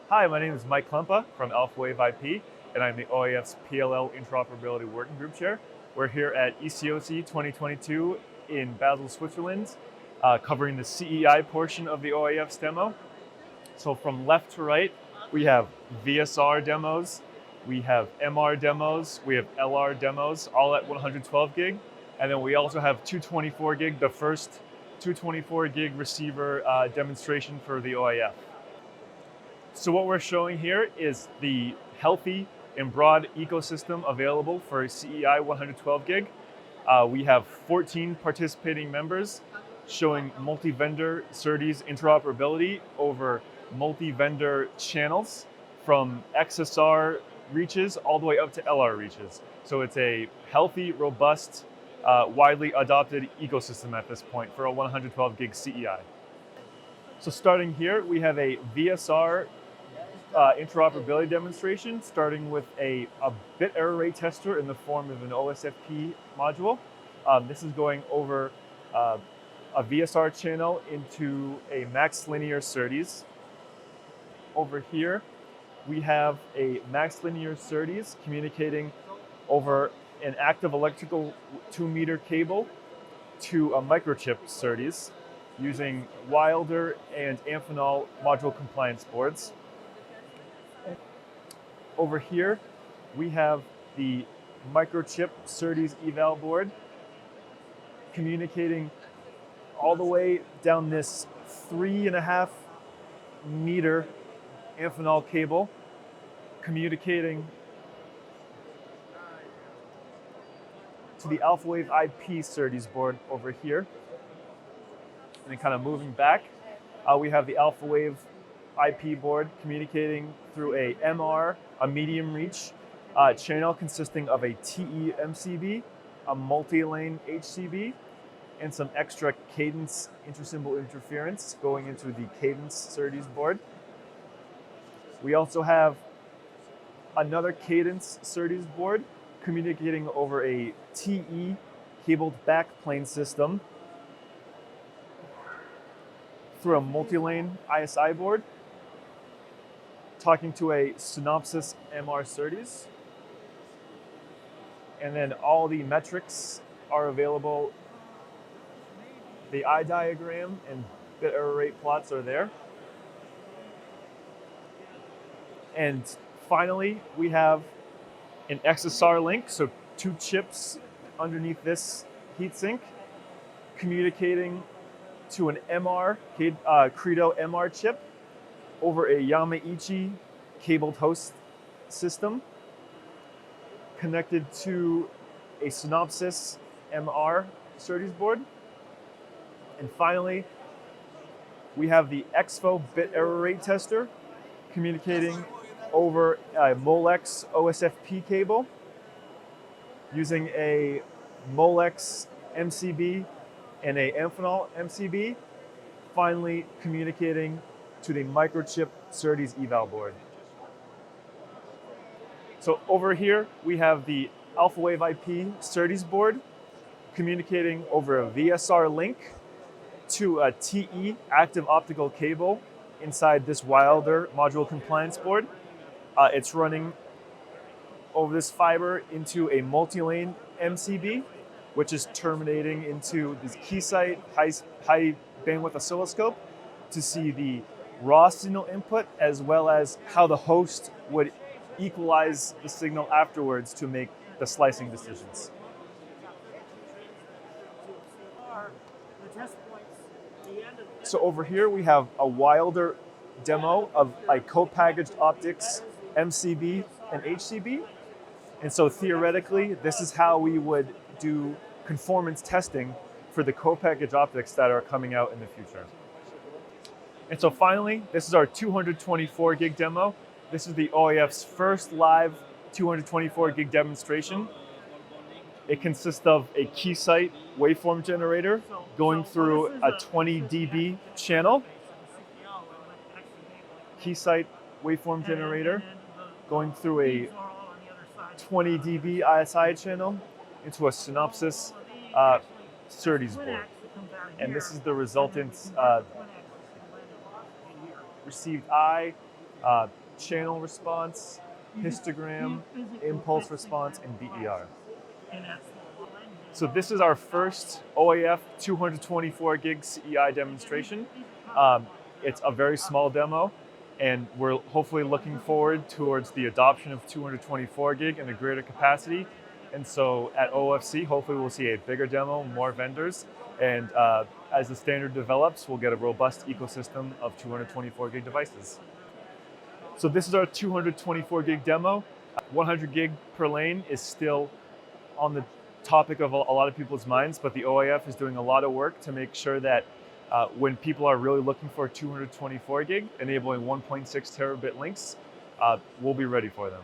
Hi, my name is Mike Klempa from OIF IP, and I'm the OIF's PLL Interoperability Working Group Chair. We're here at ECOC 2022 in Basel, Switzerland, covering the CEI portion of the OIF's demo. So from left to right, we have VSR demos, we have MR demos, we have LR demos, all at 112 gig. And then we also have 224 gig, the first 224 gig receiver demonstration for the OIF. So what we're showing here is the healthy and broad ecosystem available for CEI 112 gig. We have 14 participating members showing multi-vendor SerDes interoperability over multi-vendor channels from XSR reaches all the way up to LR reaches. So it's a healthy, robust, widely adopted ecosystem at this point for a 112 gig CEI. So starting here, we have a VSR interoperability demonstration, starting with a bit error rate tester in the form of an OSFP module. This is going over a VSR channel into a max linear SerDes. Over here, we have a max linear SerDes communicating over an active electrical 2-meter cable to a microchip SerDes using Wilder and Amphenol module compliance boards. Over here, we have the microchip SerDes eval board communicating all the way down this 3.5 meter Amphenol cable, communicating to the AlphaWave IP SerDes board over here. And then kind of moving back, we have the AlphaWave IP board communicating through a MR, a medium reach channel consisting of a TE MCB, a multi-lane HCB, and some extra cadence intersymbol interference going into the cadence SerDes board. We also have another cadence SerDes board communicating over a TE cabled backplane system through a multi-lane ISI board, talking to a Synopsys MR SerDes. And then all the metrics are available. The eye diagram and bit error rate plots are there. And finally, we have an XSR link, so 2 chips underneath this heatsink communicating to an MR, Credo MR chip over a Yamaichi cabled host system connected to a Synopsys MR SerDes board. And finally, we have the Expo bit error rate tester communicating over a Molex OSFP cable using a Molex MCB and a Amphenol MCB, finally communicating to the microchip SerDes eval board. So over here, we have the AlphaWave IP SerDes board communicating over a VSR link to a TE active optical cable inside this Wilder module compliance board. It's running over this fiber into a multi-lane MCB, which is terminating into this Keysight high bandwidth oscilloscope to see the raw signal input as well as how the host would equalize the signal afterwards to make the slicing decisions. So over here we have a Wilder demo of a co-packaged optics MCB and HCB. And so theoretically, this is how we would do conformance testing for the co-packaged optics that are coming out in the future. And so finally, this is our 224 gig demo. This is the OIF's first live 224 gig demonstration. It consists of a Keysight waveform generator going through a 20 dB channel. Keysight waveform generator going through a 20 dB ISI channel into a Synopsys SerDes board. And this is the resultant received I channel response, histogram, impulse response, and DER. So this is our first OIF 224 gig CEI demonstration. It's a very small demo, and we're hopefully looking forward towards the adoption of 224 gig and a greater capacity. And so at OFC, hopefully we'll see a bigger demo, more vendors, and as the standard develops, we'll get a robust ecosystem of 224 gig devices. So this is our 224 gig demo. 100 gig per lane is still on the topic of a lot of people's minds, but the OIF is doing a lot of work to make sure that when people are really looking for 224 gig, enabling 1.6 terabit links, we'll be ready for them.